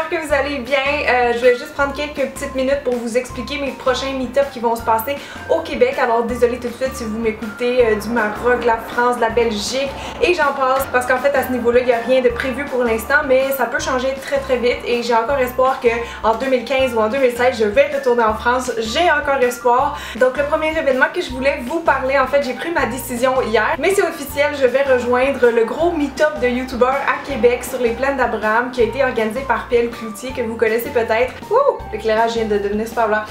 j'espère que vous allez bien. Je vais juste prendre quelques petites minutes pour vous expliquer mes prochains meet-ups qui vont se passer au Québec. Alors désolé tout de suite si vous m'écoutez du Maroc, de la France, de la Belgique et j'en passe parce qu'en fait à ce niveau-là il n'y a rien de prévu pour l'instant, mais ça peut changer très vite et j'ai encore espoir qu'en 2015 ou en 2016 je vais retourner en France. J'ai encore espoir. Donc le premier événement que je voulais vous parler, en fait j'ai pris ma décision hier, mais c'est officiel, je vais rejoindre le gros meet-up de youtubeurs à Québec sur les plaines d'Abraham qui a été organisé par PL Cloutier que vous connaissez peut-être. Ouh! L'éclairage vient de devenir super blanc.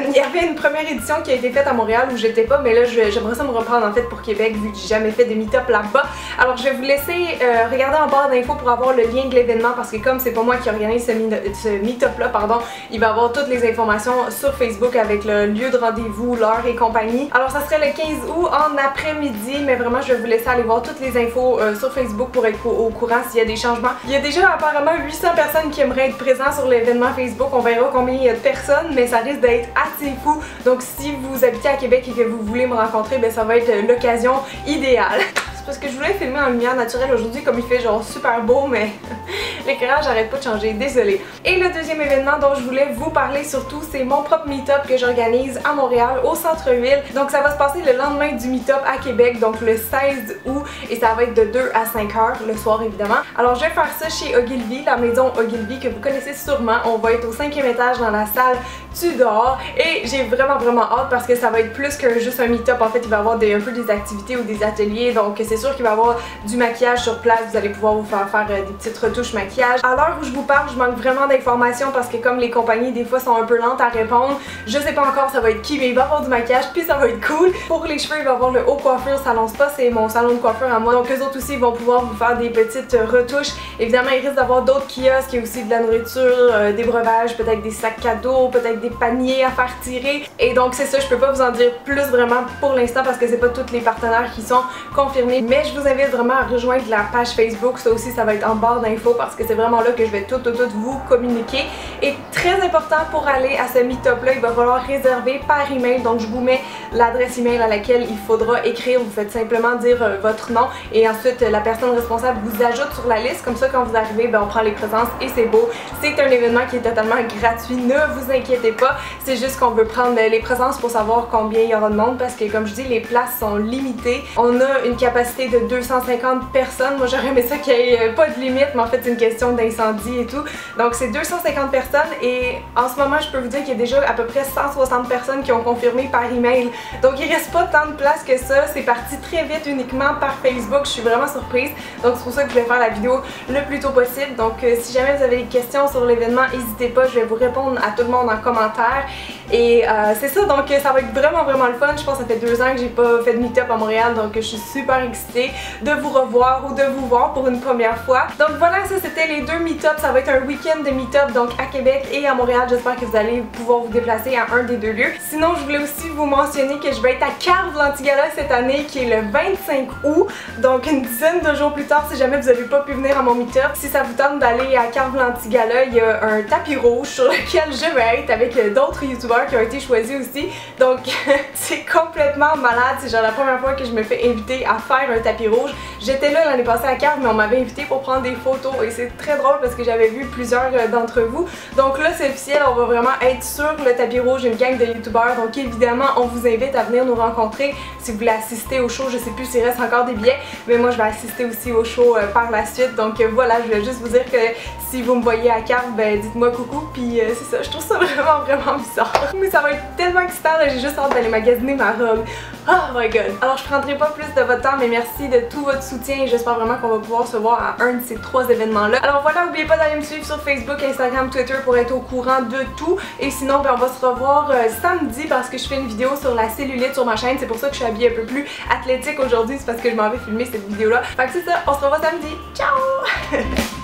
Il y avait une première édition qui a été faite à Montréal où j'étais pas, mais là j'aimerais ça me reprendre en fait pour Québec vu que j'ai jamais fait des meet-up là-bas. Alors je vais vous laisser regarder en barre d'infos pour avoir le lien de l'événement parce que comme c'est pas moi qui organise ce meet-up là, pardon, il va y avoir toutes les informations sur Facebook avec le lieu de rendez-vous, l'heure et compagnie. Alors ça serait le 15 août en après-midi, mais vraiment je vais vous laisser aller voir toutes les infos sur Facebook pour être au courant s'il y a des changements. Il y a déjà apparemment 800 personnes qui aimeraient être présentes sur l'événement Facebook. On verra combien il y a de personnes, mais ça risque d'être assez fou. Donc si vous habitez à Québec et que vous voulez me rencontrer, ben ça va être l'occasion idéale. Parce que je voulais filmer en lumière naturelle aujourd'hui comme il fait genre super beau, mais l'éclairage arrête pas de changer, désolée. Et le deuxième événement dont je voulais vous parler surtout, c'est mon propre meet-up que j'organise à Montréal, au centre-ville. Donc ça va se passer le lendemain du meet-up à Québec, donc le 16 août, et ça va être de 2 à 5 heures le soir évidemment. Alors je vais faire ça chez Ogilvy, la maison Ogilvy que vous connaissez sûrement. On va être au 5e étage dans la salle Tudor et j'ai vraiment hâte parce que ça va être plus que juste un meet-up. En fait il va y avoir un peu des activités ou des ateliers, donc c'est sûr qu'il va y avoir du maquillage sur place. Vous allez pouvoir vous faire des petites retouches maquillage. À l'heure où je vous parle, je manque vraiment d'informations parce que comme les compagnies des fois sont un peu lentes à répondre, je sais pas encore ça va être qui, mais il va y avoir du maquillage puis ça va être cool. Pour les cheveux, il va y avoir le Haut Coiffure Salon Spa, c'est mon salon de coiffure à moi, donc eux autres aussi vont pouvoir vous faire des petites retouches. Évidemment il risque d'avoir d'autres kiosques, il y a aussi de la nourriture, des breuvages, peut-être des sacs cadeaux, peut-être des paniers à faire tirer, et donc c'est ça, je peux pas vous en dire plus vraiment pour l'instant parce que c'est pas tous les partenaires qui sont confirmés, mais je vous invite vraiment à rejoindre la page Facebook. Ça aussi ça va être en barre d'infos parce que c'est vraiment là que je vais tout vous communiquer. Et très important, pour aller à ce meet-up là, il va falloir réserver par email, donc je vous mets l'adresse email à laquelle il faudra écrire. Vous faites simplement dire votre nom et ensuite la personne responsable vous ajoute sur la liste, comme ça quand vous arrivez ben, on prend les présences et c'est beau. C'est un événement qui est totalement gratuit, ne vous inquiétez pas, c'est juste qu'on veut prendre les présences pour savoir combien il y aura de monde parce que comme je dis les places sont limitées. On a une capacité de 250 personnes, moi j'aurais aimé ça qu'il n'y ait pas de limite, mais en fait c'est une question d'incendie et tout. Donc c'est 250 personnes et en ce moment je peux vous dire qu'il y a déjà à peu près 160 personnes qui ont confirmé par email. Donc il reste pas tant de place que ça, c'est parti très vite uniquement par Facebook, je suis vraiment surprise. Donc c'est pour ça que je vais faire la vidéo le plus tôt possible. Donc si jamais vous avez des questions sur l'événement, n'hésitez pas, je vais vous répondre à tout le monde en commentaire. Et c'est ça, donc ça va être vraiment le fun. Je pense que ça fait 2 ans que j'ai pas fait de meet-up à Montréal, donc je suis super excitée de vous revoir ou de vous voir pour une première fois. Donc voilà, ça c'était les deux meet-ups. Ça va être un week-end de meet-up donc à Québec et à Montréal. J'espère que vous allez pouvoir vous déplacer à un des deux lieux. Sinon, je voulais aussi vous mentionner que je vais être à Carve l'Antigala cette année qui est le 25 août. Donc une dizaine de jours plus tard si jamais vous n'avez pas pu venir à mon meet-up. Si ça vous tente d'aller à Carve l'Antigala, il y a un tapis rouge sur lequel je vais être avec d'autres youtubeurs qui ont été choisis aussi. Donc c'est complètement malade. C'est genre la première fois que je me fais inviter à faire un tapis rouge. J'étais là l'année passée à Carve, mais on m'avait invité pour prendre des photos et c'est très drôle parce que j'avais vu plusieurs d'entre vous. Donc là c'est officiel, on va vraiment être sur le tapis rouge, une gang de youtubeurs. Donc évidemment on vous invite à venir nous rencontrer si vous voulez assister au show. Je sais plus s'il reste encore des billets, mais moi je vais assister aussi au show par la suite. Donc voilà, je voulais juste vous dire que si vous me voyez à Carve, ben dites-moi coucou. Puis c'est ça, je trouve ça vraiment bizarre. Mais ça va être tellement excitant, j'ai juste hâte d'aller magasiner ma robe. Oh my god! Alors je prendrai pas plus de votre temps, mais merci de tout votre soutien et j'espère vraiment qu'on va pouvoir se voir à un de ces 3 événements là. Alors voilà, n'oubliez pas d'aller me suivre sur Facebook, Instagram, Twitter pour être au courant de tout. Et sinon ben, on va se revoir samedi parce que je fais une vidéo sur la cellulite sur ma chaîne. C'est pour ça que je suis habillée un peu plus athlétique aujourd'hui, c'est parce que je m'en vais filmer cette vidéo là. Fait que c'est ça, on se revoit samedi. Ciao!